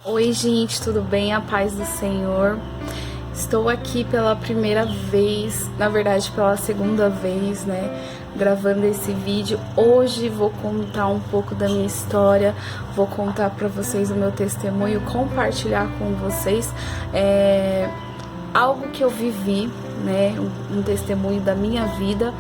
Oi, gente, tudo bem? A paz do Senhor. Estou aqui pela primeira vez, na verdade pela segunda vez, né, gravando esse vídeo. Hoje vou contar um pouco da minha história, vou contar para vocês o meu testemunho, compartilhar com vocês algo que eu vivi, né, um testemunho da minha vida.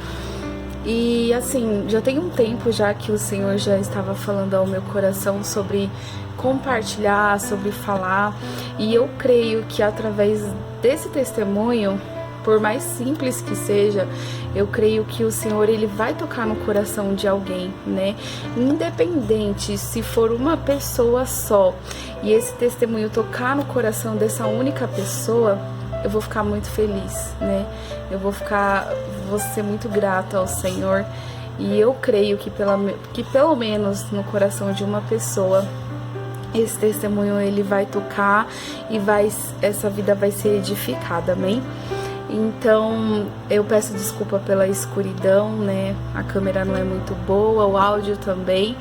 E assim, já tem um tempo já que o Senhor já estava falando ao meu coração sobre compartilhar, sobre falar, e eu creio que através desse testemunho, por mais simples que seja, eu creio que o Senhor ele vai tocar no coração de alguém, né? Independente se for uma pessoa só, e esse testemunho tocar no coração dessa única pessoa, eu vou ficar muito feliz, né? Vou ser muito grata ao Senhor, e eu creio que pelo menos no coração de uma pessoa esse testemunho ele vai tocar e essa vida vai ser edificada, amém? Então, eu peço desculpa pela escuridão, né? A câmera não é muito boa, o áudio também,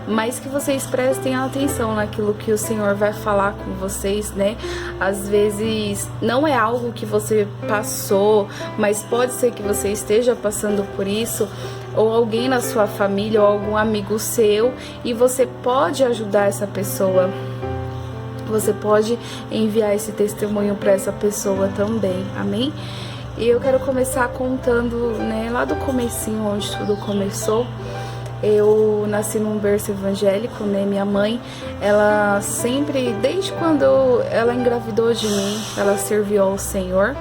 mas que vocês prestem atenção naquilo que o Senhor vai falar com vocês, né? Às vezes não é algo que você passou, mas pode ser que você esteja passando por isso, ou alguém na sua família, ou algum amigo seu, e você pode ajudar essa pessoa. Você pode enviar esse testemunho para essa pessoa também, amém? E eu quero começar contando, né, lá do comecinho, onde tudo começou. Eu nasci num berço evangélico, né? Minha mãe, ela sempre, desde quando ela engravidou de mim, ela serviu ao Senhor,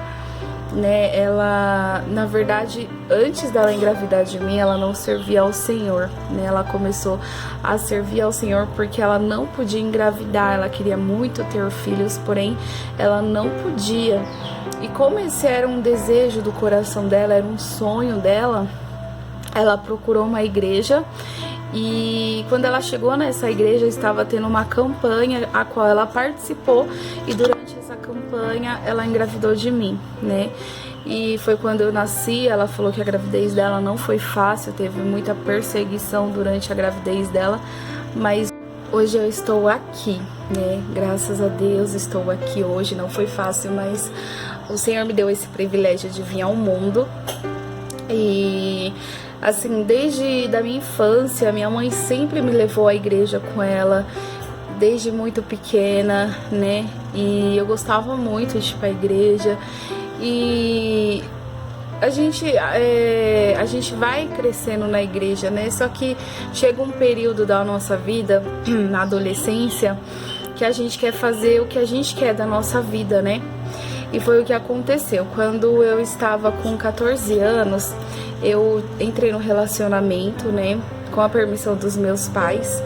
né? Ela, na verdade, antes dela engravidar de mim, ela não servia ao Senhor, né? Ela começou a servir ao Senhor porque ela não podia engravidar, ela queria muito ter filhos, porém ela não podia. E como esse era um desejo do coração dela, era um sonho dela, ela procurou uma igreja. E quando ela chegou nessa igreja, estava tendo uma campanha a qual ela participou, e durante essa campanha ela engravidou de mim, né? E foi quando eu nasci. Ela falou que a gravidez dela não foi fácil, teve muita perseguição durante a gravidez dela, mas hoje eu estou aqui, né? Graças a Deus estou aqui hoje. Não foi fácil, mas o Senhor me deu esse privilégio de vir ao mundo. E assim, desde da minha infância, minha mãe sempre me levou à igreja com ela, desde muito pequena, né? E eu gostava muito de ir pra igreja. E a gente vai crescendo na igreja, né? Só que chega um período da nossa vida, na adolescência, que a gente quer fazer o que a gente quer da nossa vida, né? E foi o que aconteceu. Quando eu estava com 14 anos, eu entrei no relacionamento, né, com a permissão dos meus pais.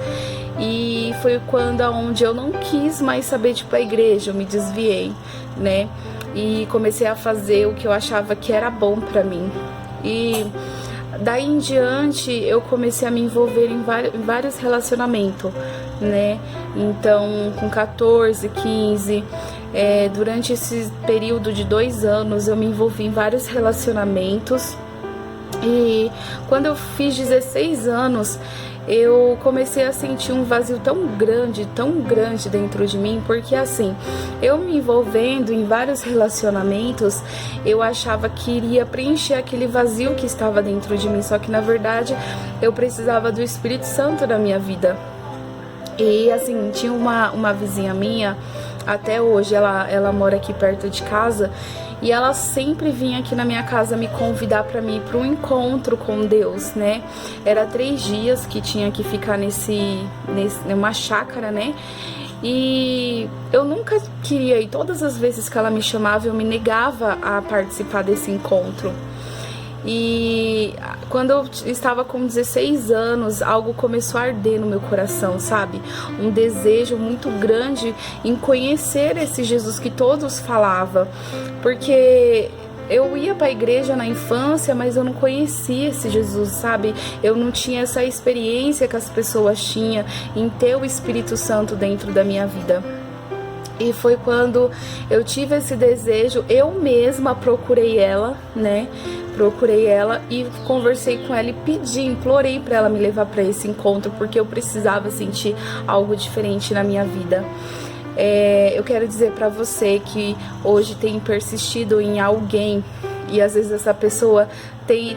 E foi onde eu não quis mais saber de ir pra igreja, eu me desviei, né? E comecei a fazer o que eu achava que era bom pra mim. E daí em diante eu comecei a me envolver em vários relacionamentos, né? Então, com 14, 15, durante esse período de 2 anos, eu me envolvi em vários relacionamentos. E quando eu fiz 16 anos, eu comecei a sentir um vazio tão grande dentro de mim, porque assim, eu me envolvendo em vários relacionamentos, eu achava que iria preencher aquele vazio que estava dentro de mim, só que na verdade eu precisava do Espírito Santo na minha vida. E assim, tinha uma vizinha minha, até hoje ela mora aqui perto de casa, e ela sempre vinha aqui na minha casa me convidar para mim ir para um encontro com Deus, né? Era 3 dias que tinha que ficar numa chácara, né? E eu nunca queria ir. Todas as vezes que ela me chamava, eu me negava a participar desse encontro. E quando eu estava com 16 anos, algo começou a arder no meu coração, sabe? Um desejo muito grande em conhecer esse Jesus que todos falavam. Porque eu ia para a igreja na infância, mas eu não conhecia esse Jesus, sabe? Eu não tinha essa experiência que as pessoas tinham em ter o Espírito Santo dentro da minha vida. E foi quando eu tive esse desejo, eu mesma procurei ela, né? Procurei ela e conversei com ela e implorei para ela me levar para esse encontro, porque eu precisava sentir algo diferente na minha vida. Eu quero dizer pra você que hoje tem persistido em alguém e às vezes essa pessoa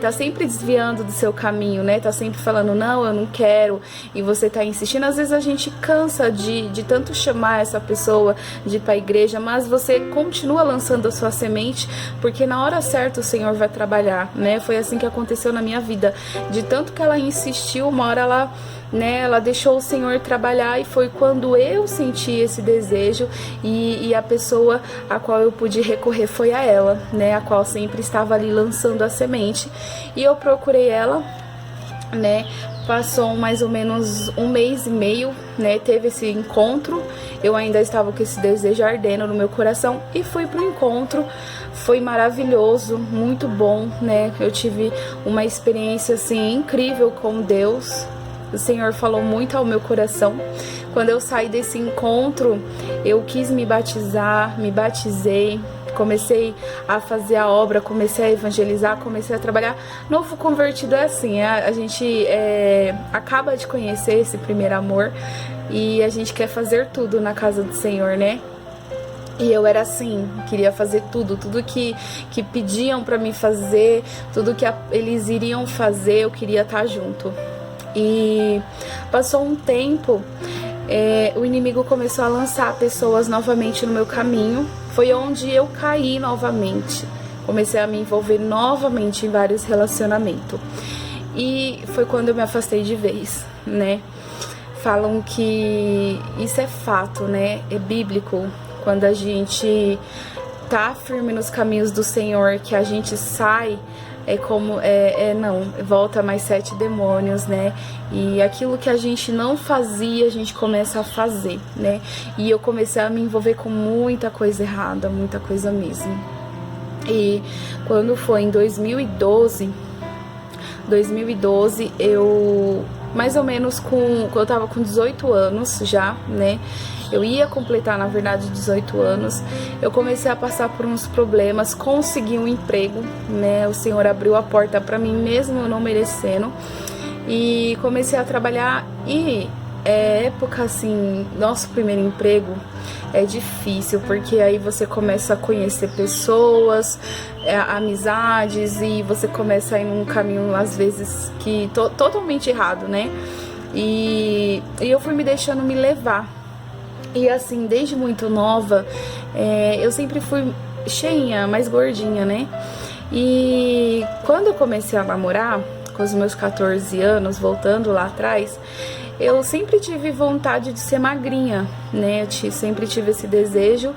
tá sempre desviando do seu caminho, né? Tá sempre falando, não, eu não quero, e você tá insistindo. Às vezes a gente cansa de tanto chamar essa pessoa de ir pra igreja, mas você continua lançando a sua semente, porque na hora certa o Senhor vai trabalhar, né? Foi assim que aconteceu na minha vida. De tanto que ela insistiu, uma hora ela deixou o Senhor trabalhar, e foi quando eu senti esse desejo, e a pessoa a qual eu pude recorrer foi a ela, né, a qual sempre estava ali lançando a semente, e eu procurei ela, né, passou mais ou menos 1 mês e meio, né, teve esse encontro, eu ainda estava com esse desejo ardendo no meu coração, e fui pro encontro. Foi maravilhoso, muito bom, né, eu tive uma experiência, assim, incrível com Deus. O Senhor falou muito ao meu coração. Quando eu saí desse encontro, eu quis me batizar, me batizei, comecei a fazer a obra, comecei a evangelizar, comecei a trabalhar. Novo convertido é assim, a gente acaba de conhecer esse primeiro amor e a gente quer fazer tudo na casa do Senhor, né? E eu era assim, queria fazer tudo que pediam pra mim fazer, tudo que eles iriam fazer, eu queria estar junto. E passou um tempo, o inimigo começou a lançar pessoas novamente no meu caminho. Foi onde eu caí novamente. Comecei a me envolver novamente em vários relacionamentos. E foi quando eu me afastei de vez, né? Falam que isso é fato, né? É bíblico. Quando a gente tá firme nos caminhos do Senhor, que a gente sai, não, volta mais 7 demônios, né? E aquilo que a gente não fazia, a gente começa a fazer, né? E eu comecei a me envolver com muita coisa errada, muita coisa mesmo. E quando foi em 2012, eu mais ou menos eu tava com 18 anos já, né? Eu ia completar, na verdade, 18 anos. Eu comecei a passar por uns problemas, consegui um emprego, né? O Senhor abriu a porta pra mim, mesmo eu não merecendo. E comecei a trabalhar e época, assim, nosso primeiro emprego é difícil, porque aí você começa a conhecer pessoas, amizades, e você começa a ir num caminho, às vezes, que totalmente errado, né? E eu fui me deixando me levar. E assim, desde muito nova, eu sempre fui cheinha, mais gordinha, né? E quando eu comecei a namorar, com os meus 14 anos, voltando lá atrás, eu sempre tive vontade de ser magrinha, né? Eu sempre tive esse desejo,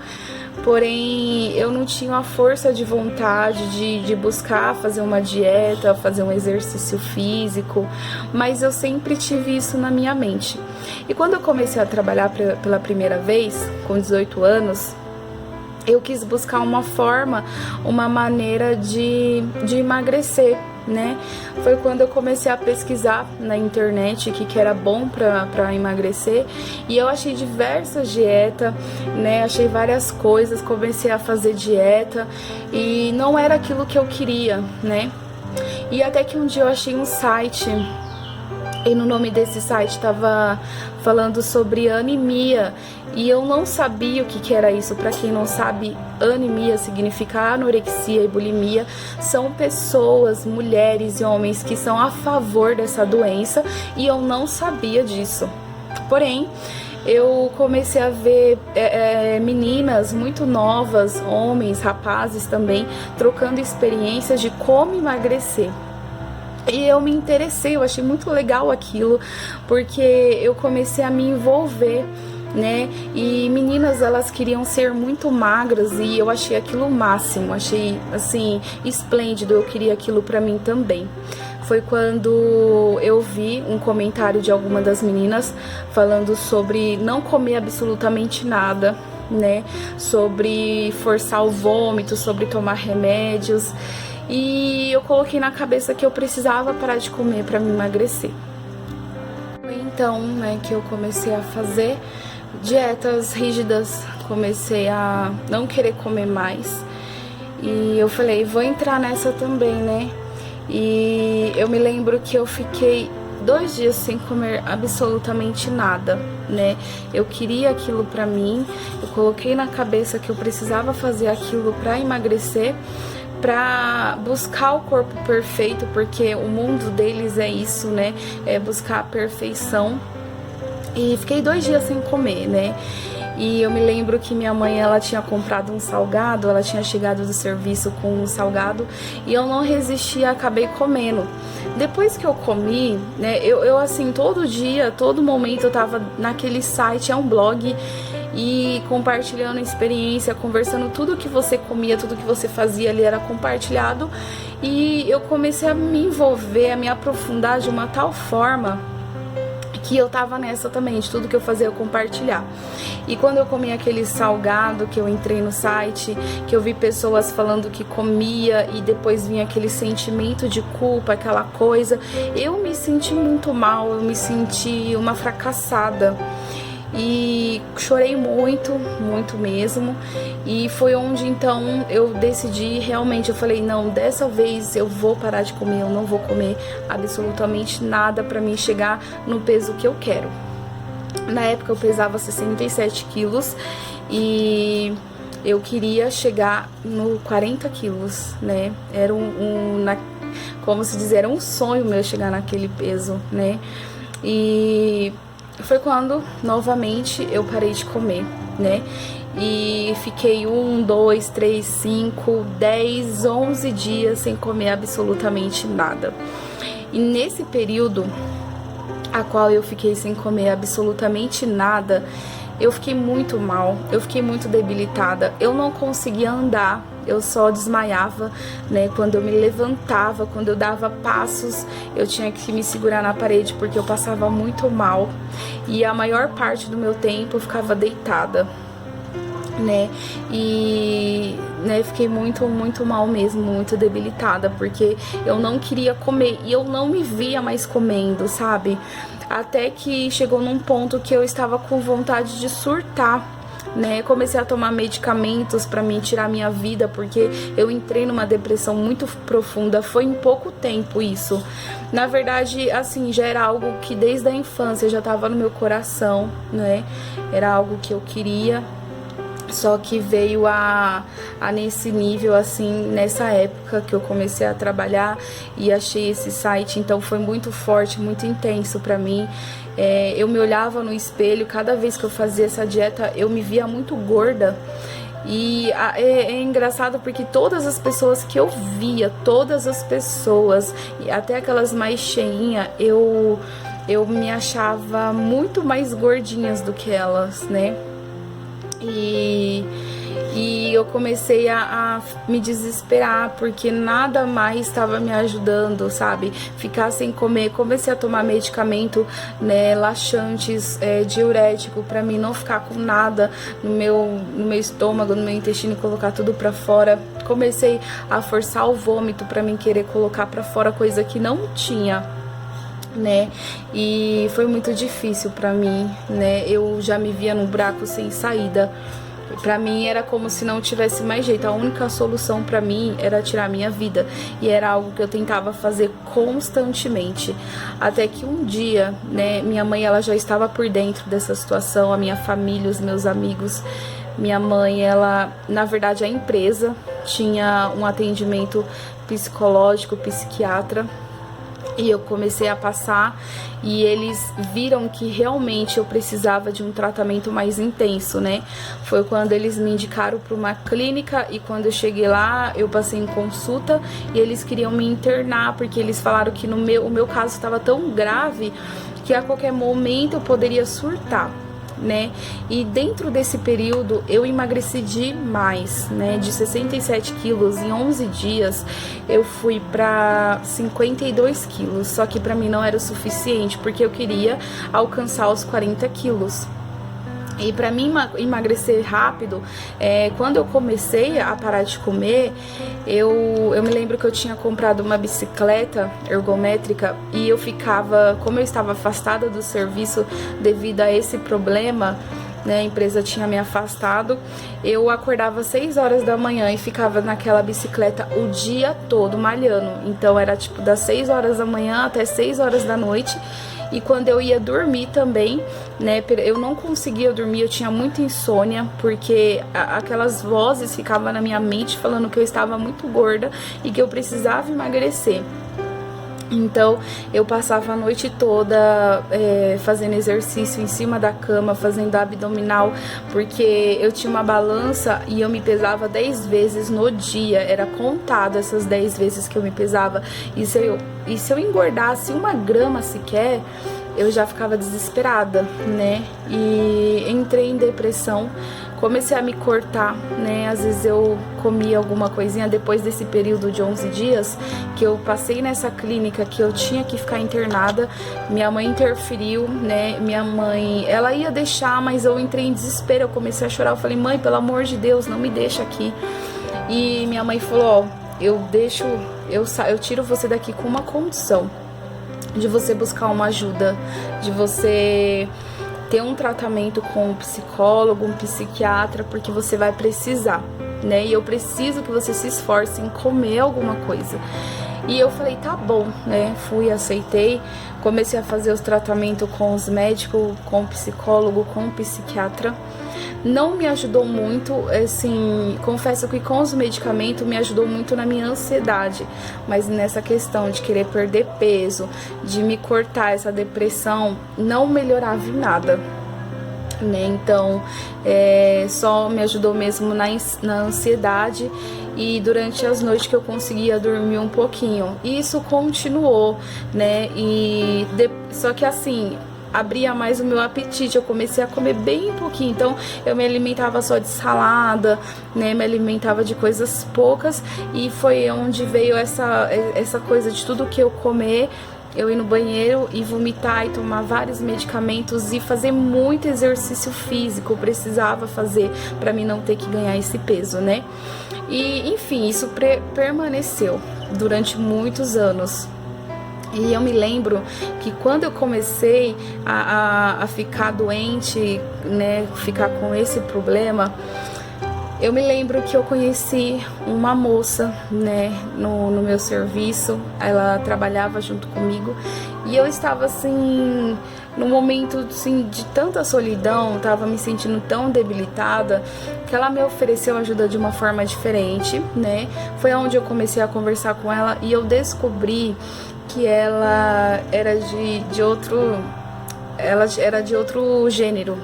porém eu não tinha a força de vontade de buscar fazer uma dieta, fazer um exercício físico, mas eu sempre tive isso na minha mente. E quando eu comecei a trabalhar pela primeira vez, com 18 anos, eu quis buscar uma forma, uma maneira de emagrecer, né? Foi quando eu comecei a pesquisar na internet o que era bom para emagrecer, e eu achei diversas dietas, né? Achei várias coisas, comecei a fazer dieta e não era aquilo que eu queria, né? E até que um dia eu achei um site, e no nome desse site estava falando sobre anemia, e eu não sabia o que era isso. Para quem não sabe, anemia significa anorexia e bulimia. São pessoas, mulheres e homens que são a favor dessa doença, e eu não sabia disso. Porém, eu comecei a ver meninas muito novas, homens, rapazes também, trocando experiências de como emagrecer. E eu me interessei, eu achei muito legal aquilo, porque eu comecei a me envolver, né? E meninas, elas queriam ser muito magras, e eu achei aquilo o máximo, achei assim esplêndido, eu queria aquilo pra mim também. Foi quando eu vi um comentário de alguma das meninas falando sobre não comer absolutamente nada, né? Sobre forçar o vômito, sobre tomar remédios. E eu coloquei na cabeça que eu precisava parar de comer para me emagrecer. Então, né, que eu comecei a fazer dietas rígidas, comecei a não querer comer mais. E eu falei, vou entrar nessa também, né? E eu me lembro que eu fiquei 2 dias sem comer absolutamente nada. né? Eu queria aquilo pra mim, eu coloquei na cabeça que eu precisava fazer aquilo pra emagrecer, pra buscar o corpo perfeito, porque o mundo deles é isso, né? É buscar a perfeição. E fiquei 2 dias sem comer, né? E eu me lembro que minha mãe, ela tinha comprado um salgado, ela tinha chegado do serviço com um salgado e eu não resisti, acabei comendo. Depois que eu comi, né, eu assim, todo dia, todo momento eu tava naquele site, é um blog, e compartilhando experiência, conversando, tudo que você comia, tudo que você fazia ali era compartilhado, e eu comecei a me envolver, a me aprofundar de uma tal forma que eu tava nessa também, de tudo que eu fazia eu compartilhar. E quando eu comi aquele salgado, que eu entrei no site, que eu vi pessoas falando que comia e depois vinha aquele sentimento de culpa, aquela coisa, eu me senti muito mal, eu me senti uma fracassada. E chorei muito, muito mesmo. E foi onde então eu decidi realmente, eu falei, não, dessa vez eu vou parar de comer, eu não vou comer absolutamente nada pra mim chegar no peso que eu quero. Na época eu pesava 67 quilos e eu queria chegar no 40 quilos, né? Era como se diz, era um sonho meu chegar naquele peso, né? E foi quando, novamente, eu parei de comer, né? E fiquei 1, 2, 3, 5, 10, 11 dias sem comer absolutamente nada. E nesse período, a qual eu fiquei sem comer absolutamente nada, eu fiquei muito mal, eu fiquei muito debilitada, eu não conseguia andar, eu só desmaiava, né? Quando eu me levantava, quando eu dava passos, eu tinha que me segurar na parede porque eu passava muito mal. E a maior parte do meu tempo eu ficava deitada, né? E fiquei muito, muito mal mesmo, muito debilitada, porque eu não queria comer e eu não me via mais comendo, sabe? Até que chegou num ponto que eu estava com vontade de surtar, né? Comecei a tomar medicamentos para me tirar minha vida, porque eu entrei numa depressão muito profunda. Foi em pouco tempo isso. Na verdade, assim, já era algo que desde a infância já estava no meu coração, né? Era algo que eu queria. Só que veio a nesse nível, assim, nessa época que eu comecei a trabalhar e achei esse site, então foi muito forte, muito intenso pra mim. Eu me olhava no espelho, cada vez que eu fazia essa dieta, eu me via muito gorda. E é engraçado porque todas as pessoas que eu via, todas as pessoas, até aquelas mais cheinhas, eu me achava muito mais gordinhas do que elas, né? E eu comecei a me desesperar, porque nada mais estava me ajudando, sabe? Ficar sem comer, comecei a tomar medicamento, né, laxantes, diurético, pra mim não ficar com nada no meu estômago, no meu intestino, e colocar tudo pra fora. Comecei a forçar o vômito pra mim querer colocar pra fora coisa que não tinha, né? E foi muito difícil pra mim, né? Eu já me via num buraco sem saída. Pra mim era como se não tivesse mais jeito. A única solução pra mim era tirar minha vida. E era algo que eu tentava fazer constantemente. Até que um dia, né, minha mãe, ela já estava por dentro dessa situação, a minha família, os meus amigos. Minha mãe, ela, na verdade, a empresa tinha um atendimento psicológico, psiquiatra. E eu comecei a passar e eles viram que realmente eu precisava de um tratamento mais intenso, né? Foi quando eles me indicaram para uma clínica e quando eu cheguei lá, eu passei em consulta e eles queriam me internar porque eles falaram que o meu caso estava tão grave que a qualquer momento eu poderia surtar, né? E dentro desse período eu emagreci demais, né? De 67 quilos em 11 dias eu fui pra 52 quilos, só que pra mim não era o suficiente, porque eu queria alcançar os 40 quilos. E pra mim emagrecer rápido, quando eu comecei a parar de comer, eu me lembro que eu tinha comprado uma bicicleta ergométrica e eu ficava, como eu estava afastada do serviço devido a esse problema, né, a empresa tinha me afastado, eu acordava às 6 horas da manhã e ficava naquela bicicleta o dia todo malhando. Então era tipo das 6 horas da manhã até 6 horas da noite. e quando eu ia dormir também, né, eu não conseguia dormir, eu tinha muita insônia, porque aquelas vozes ficavam na minha mente falando que eu estava muito gorda e que eu precisava emagrecer. Então eu passava a noite toda fazendo exercício em cima da cama, fazendo abdominal, porque eu tinha uma balança e eu me pesava 10 vezes no dia, era contado essas 10 vezes que eu me pesava, e se eu engordasse 1 grama sequer, eu já ficava desesperada, né, e entrei em depressão. Comecei a me cortar, né? Às vezes eu comia alguma coisinha depois desse período de 11 dias que eu passei nessa clínica, que eu tinha que ficar internada. Minha mãe interferiu, né? Minha mãe, ela ia deixar, mas eu entrei em desespero. Eu comecei a chorar. Eu falei: mãe, pelo amor de Deus, não me deixa aqui. E minha mãe falou: ó, eu tiro você daqui com uma condição, de você buscar uma ajuda, de você ter um tratamento com um psicólogo, um psiquiatra, porque você vai precisar, né? E eu preciso que você se esforce em comer alguma coisa. E eu falei: tá bom, né? Fui, aceitei, comecei a fazer os tratamentos com os médicos, com o psicólogo, com o psiquiatra. Não me ajudou muito, assim, confesso que com os medicamentos me ajudou muito na minha ansiedade, mas nessa questão de querer perder peso, de me cortar, essa depressão, não melhorava em nada, né? Então, só me ajudou mesmo na ansiedade e durante as noites que eu conseguia dormir um pouquinho. E isso continuou, né? Só que assim, abria mais o meu apetite, eu comecei a comer bem pouquinho, então eu me alimentava só de salada, né, me alimentava de coisas poucas, e foi onde veio essa coisa de tudo que eu comer, eu ir no banheiro e vomitar e tomar vários medicamentos e fazer muito exercício físico, eu precisava fazer para mim não ter que ganhar esse peso, né, e enfim, isso permaneceu durante muitos anos. E eu me lembro que quando eu comecei a ficar doente, né, ficar com esse problema, eu me lembro que eu conheci uma moça, né, no meu serviço. Ela trabalhava junto comigo e eu estava assim, num momento assim, de tanta solidão, estava me sentindo tão debilitada, que ela me ofereceu ajuda de uma forma diferente, né. Foi onde eu comecei a conversar com ela e eu descobri que ela era de outro gênero.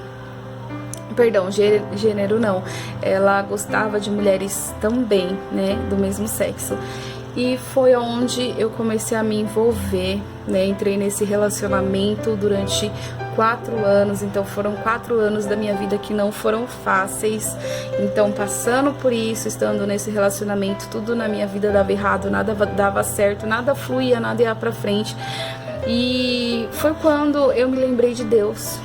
Perdão, gênero não. Ela gostava de mulheres também, né, do mesmo sexo. E foi onde eu comecei a me envolver, né, entrei nesse relacionamento durante 4 anos, então foram 4 anos da minha vida que não foram fáceis. Então, passando por isso, estando nesse relacionamento, tudo na minha vida dava errado, nada dava certo, nada fluía, nada ia pra frente. E foi quando eu me lembrei de Deus,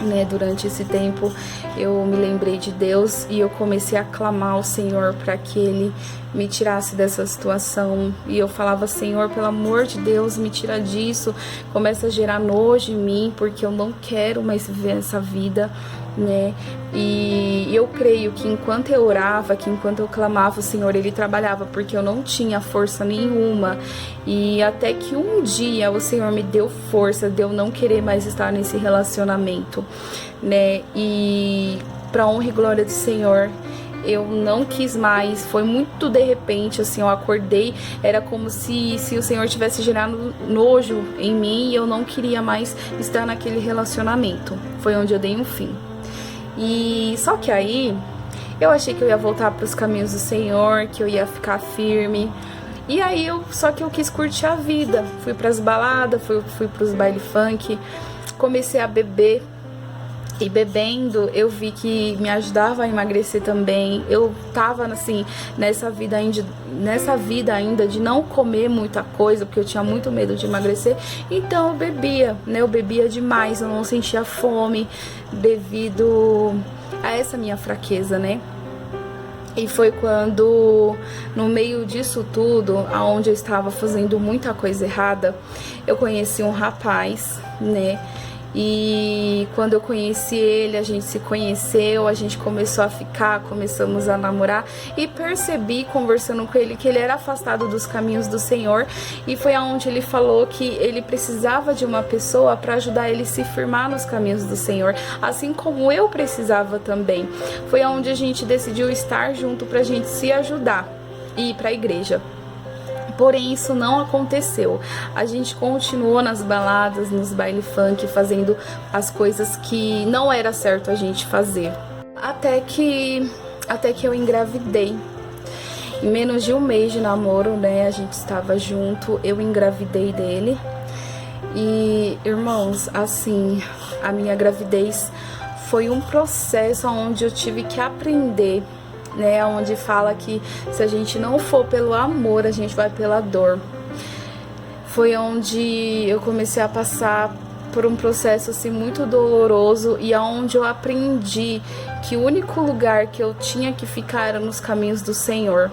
né, durante esse tempo eu me lembrei de Deus e eu comecei a clamar ao Senhor para que Ele me tirasse dessa situação. E eu falava: Senhor, pelo amor de Deus, me tira disso. Começa a gerar nojo em mim, porque eu não quero mais viver essa vida, né? E eu creio que enquanto eu orava, que enquanto eu clamava, o Senhor, Ele trabalhava, porque eu não tinha força nenhuma. E até que um dia o Senhor me deu força de eu não querer mais estar nesse relacionamento, né? E para honra e glória do Senhor, eu não quis mais, foi muito de repente, assim, eu acordei, era como se o Senhor tivesse gerado nojo em mim e eu não queria mais estar naquele relacionamento. Foi onde eu dei um fim. E só que aí eu achei que eu ia voltar para os caminhos do Senhor, que eu ia ficar firme. E aí só que eu quis curtir a vida, fui para as baladas, fui para os baile funk, comecei a beber. E bebendo, eu vi que me ajudava a emagrecer também. Eu tava assim, nessa vida ainda de não comer muita coisa, porque eu tinha muito medo de emagrecer. Então eu bebia, né? Eu bebia demais, eu não sentia fome devido a essa minha fraqueza, né? E foi quando, no meio disso tudo, aonde eu estava fazendo muita coisa errada, eu conheci um rapaz, né? E quando eu conheci ele, a gente se conheceu, a gente começou a ficar, começamos a namorar e percebi, conversando com ele, que ele era afastado dos caminhos do Senhor, e foi aonde ele falou que ele precisava de uma pessoa para ajudar ele a se firmar nos caminhos do Senhor, assim como eu precisava também. Foi aonde a gente decidiu estar junto pra gente se ajudar e ir pra igreja. Porém, isso não aconteceu. A gente continuou nas baladas, nos baile funk, fazendo as coisas que não era certo a gente fazer. Até que eu engravidei. Em menos de um mês de namoro, né, a gente estava junto, eu engravidei dele. E, irmãos, assim, a minha gravidez foi um processo onde eu tive que aprender, né, onde fala que se a gente não for pelo amor, a gente vai pela dor. Foi onde eu comecei a passar por um processo assim muito doloroso, e aonde eu aprendi que o único lugar que eu tinha que ficar era nos caminhos do Senhor.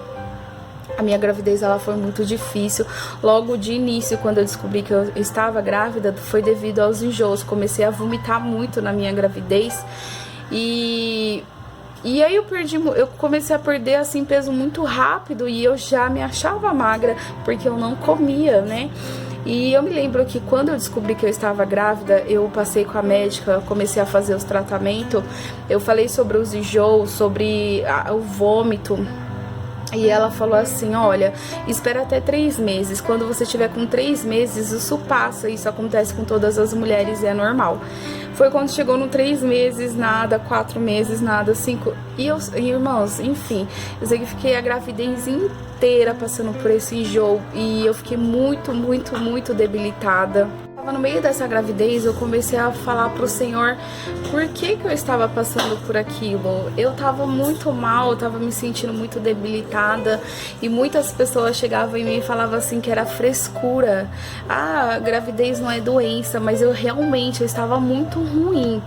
A minha gravidez, ela foi muito difícil. Logo de início, quando eu descobri que eu estava grávida, foi devido aos enjoos. Comecei a vomitar muito na minha gravidez. E aí eu comecei a perder assim peso muito rápido, e eu já me achava magra porque eu não comia, né? E eu me lembro que quando eu descobri que eu estava grávida, eu passei com a médica, comecei a fazer os tratamentos, eu falei sobre os enjoos, sobre o vômito. E ela falou assim, olha, espera até 3 meses, quando você tiver com 3 meses, isso passa, isso acontece com todas as mulheres e é normal. Foi quando chegou no 3 meses, nada, 4 meses, nada, 5, e irmãos, enfim, eu sei que fiquei a gravidez inteira passando por esse enjoo, e eu fiquei muito, muito, muito debilitada. No meio dessa gravidez, eu comecei a falar pro Senhor por que eu estava passando por aquilo. Eu tava muito mal, eu tava me sentindo muito debilitada, e muitas pessoas chegavam em mim e falavam assim que era frescura. Ah, gravidez não é doença, mas eu realmente estava muito ruim.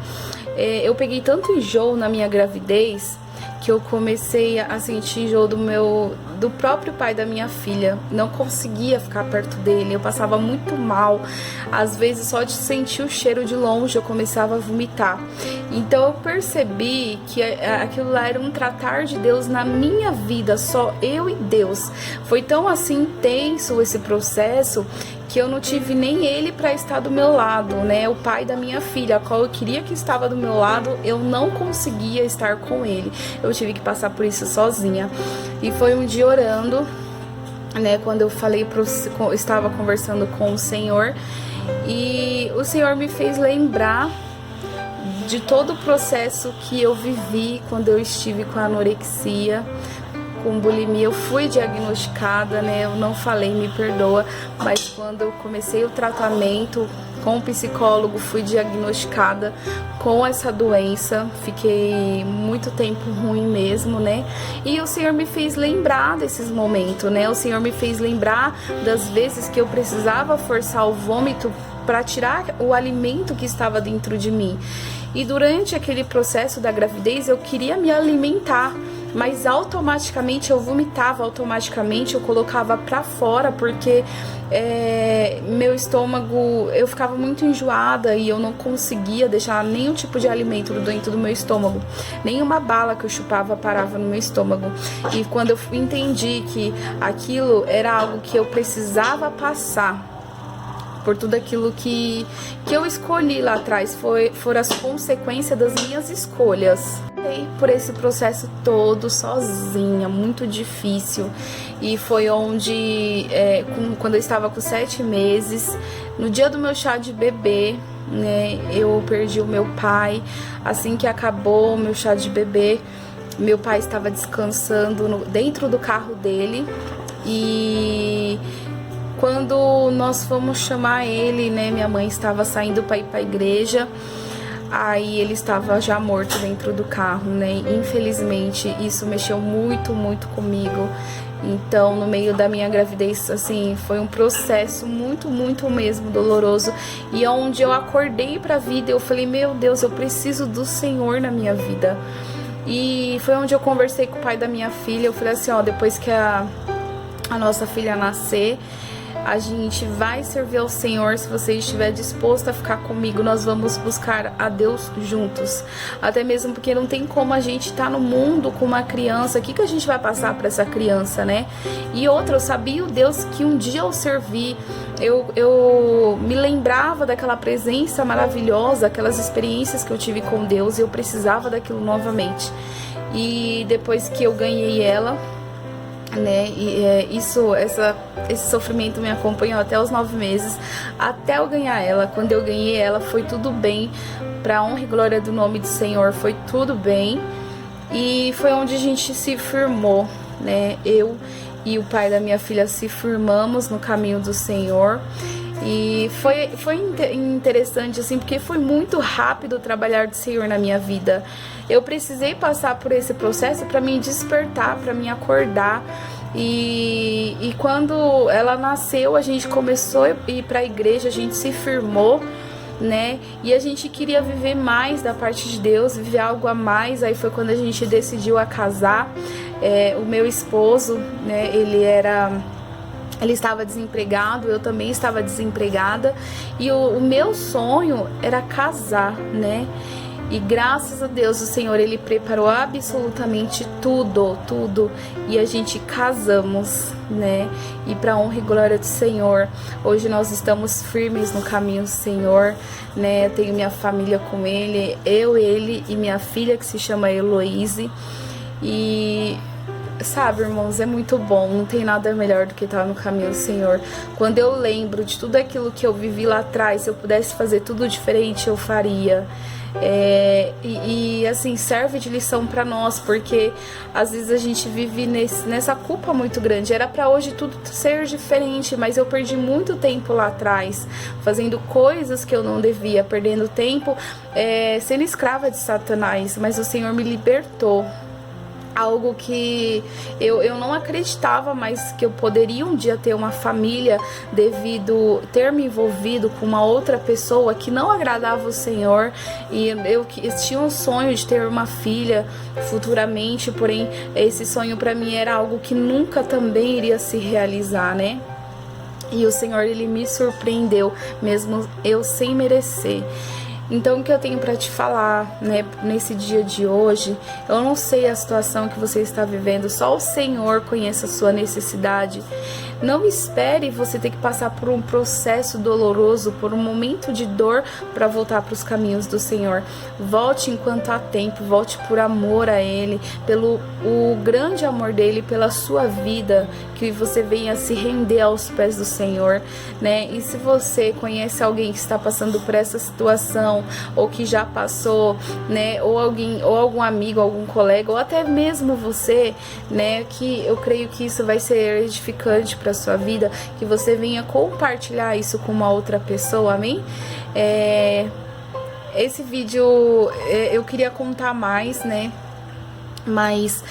Eu peguei tanto enjoo na minha gravidez que eu comecei a sentir enjoo do próprio pai da minha filha. Não conseguia ficar perto dele, eu passava muito mal. Às vezes, só de sentir o cheiro de longe, eu começava a vomitar. Então eu percebi que aquilo lá era um tratar de Deus na minha vida, só eu e Deus. Foi tão assim intenso esse processo que eu não tive nem ele para estar do meu lado, né? O pai da minha filha, a qual eu queria que estava do meu lado, eu não conseguia estar com ele. Eu tive que passar por isso sozinha. E foi um dia orando, né? Quando eu falei estava conversando com o Senhor, e o Senhor me fez lembrar de todo o processo que eu vivi quando eu estive com a anorexia, com bulimia. Eu fui diagnosticada, né? Eu não falei, me perdoa, mas quando eu comecei o tratamento com o psicólogo, fui diagnosticada com essa doença. Fiquei muito tempo ruim mesmo, né? E o Senhor me fez lembrar desses momentos, né? O Senhor me fez lembrar das vezes que eu precisava forçar o vômito para tirar o alimento que estava dentro de mim. E durante aquele processo da gravidez, eu queria me alimentar, mas automaticamente eu vomitava, automaticamente eu colocava pra fora, porque meu estômago, eu ficava muito enjoada e eu não conseguia deixar nenhum tipo de alimento dentro do meu estômago. Nenhuma bala que eu chupava parava no meu estômago. E quando eu entendi que aquilo era algo que eu precisava passar, por tudo aquilo que eu escolhi lá atrás, foram as consequências das minhas escolhas. Por esse processo todo sozinha, muito difícil. E foi onde, quando eu estava com 7 meses, no dia do meu chá de bebê, né, eu perdi o meu pai. Assim que acabou o meu chá de bebê, meu pai estava descansando dentro do carro dele, e quando nós fomos chamar ele, né, minha mãe estava saindo para ir para a igreja, aí ele estava já morto dentro do carro, né? Infelizmente, isso mexeu muito, muito comigo. Então, no meio da minha gravidez, assim, foi um processo muito, muito mesmo doloroso. E onde eu acordei para a vida, eu falei, meu Deus, eu preciso do Senhor na minha vida. E foi onde eu conversei com o pai da minha filha. Eu falei assim, ó, depois que a nossa filha nascer, a gente vai servir ao Senhor. Se você estiver disposto a ficar comigo, nós vamos buscar a Deus juntos. Até mesmo porque não tem como a gente estar no mundo com uma criança. O que a gente vai passar para essa criança, né? E outra, eu sabia o Deus que um dia eu servi, eu me lembrava daquela presença maravilhosa, aquelas experiências que eu tive com Deus, e eu precisava daquilo novamente. E depois que eu ganhei ela, né, e esse sofrimento me acompanhou até os 9 meses, até eu ganhar ela. Quando eu ganhei ela, foi tudo bem, pra honra e glória do nome do Senhor, foi tudo bem. E foi onde a gente se firmou, né, eu e o pai da minha filha se firmamos no caminho do Senhor. E foi interessante, assim, porque foi muito rápido o trabalhar do Senhor na minha vida. Eu precisei passar por esse processo para me despertar, para me acordar. E quando ela nasceu, a gente começou a ir para a igreja, a gente se firmou, né? E a gente queria viver mais da parte de Deus, viver algo a mais. Aí foi quando a gente decidiu a casar. O meu esposo, né, ele estava desempregado, eu também estava desempregada, e o meu sonho era casar, né? E graças a Deus o Senhor, Ele preparou absolutamente tudo, e a gente casamos, né? E para honra e glória do Senhor, hoje nós estamos firmes no caminho do Senhor, né? Eu tenho minha família com Ele, ele e minha filha, que se chama Heloise. E sabe, irmãos, é muito bom, não tem nada melhor do que estar no caminho do Senhor. Quando eu lembro de tudo aquilo que eu vivi lá atrás, se eu pudesse fazer tudo diferente, eu faria. Assim, serve de lição pra nós, porque às vezes a gente vive nessa culpa muito grande. Era pra hoje tudo ser diferente, mas eu perdi muito tempo lá atrás, fazendo coisas que eu não devia, perdendo tempo, sendo escrava de Satanás, mas o Senhor me libertou. Algo que eu não acreditava mais que eu poderia um dia ter uma família, devido ter me envolvido com uma outra pessoa que não agradava o Senhor. E eu tinha um sonho de ter uma filha futuramente, porém esse sonho para mim era algo que nunca também iria se realizar, né? E o Senhor, Ele me surpreendeu, mesmo eu sem merecer. Então, o que eu tenho para te falar, né, nesse dia de hoje, eu não sei a situação que você está vivendo, só o Senhor conhece a sua necessidade. Não espere você ter que passar por um processo doloroso, por um momento de dor para voltar para os caminhos do Senhor. Volte enquanto há tempo, volte por amor a Ele, pelo o grande amor dEle, pela sua vida, que você venha se render aos pés do Senhor, né? E se você conhece alguém que está passando por essa situação, ou que já passou, né? Ou algum amigo, algum colega, ou até mesmo você, né? Que eu creio que isso vai ser edificante para sua vida, que você venha compartilhar isso com uma outra pessoa, amém? Esse vídeo eu queria contar mais, né? Mas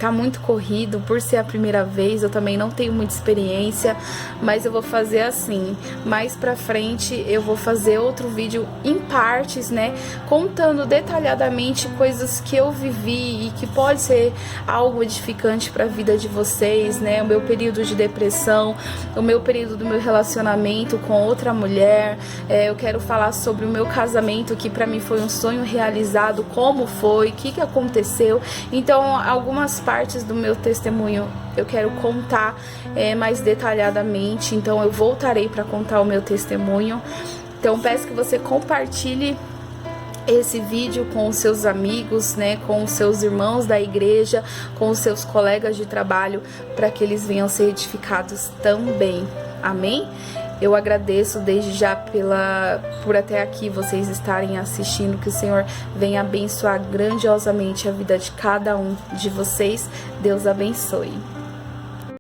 tá muito corrido, por ser a primeira vez, eu também não tenho muita experiência, mas eu vou fazer assim, mais pra frente eu vou fazer outro vídeo em partes, né, contando detalhadamente coisas que eu vivi e que pode ser algo edificante pra vida de vocês, né, o meu período de depressão, o meu período do meu relacionamento com outra mulher, eu quero falar sobre o meu casamento, que pra mim foi um sonho realizado, como foi, o que aconteceu. Então, algumas partes do meu testemunho eu quero contar mais detalhadamente. Então, eu voltarei para contar o meu testemunho. Então, peço que você compartilhe esse vídeo com os seus amigos, né, com os seus irmãos da igreja, com os seus colegas de trabalho, para que eles venham ser edificados também. Amém? Eu agradeço desde já por até aqui vocês estarem assistindo, que o Senhor venha abençoar grandiosamente a vida de cada um de vocês. Deus abençoe.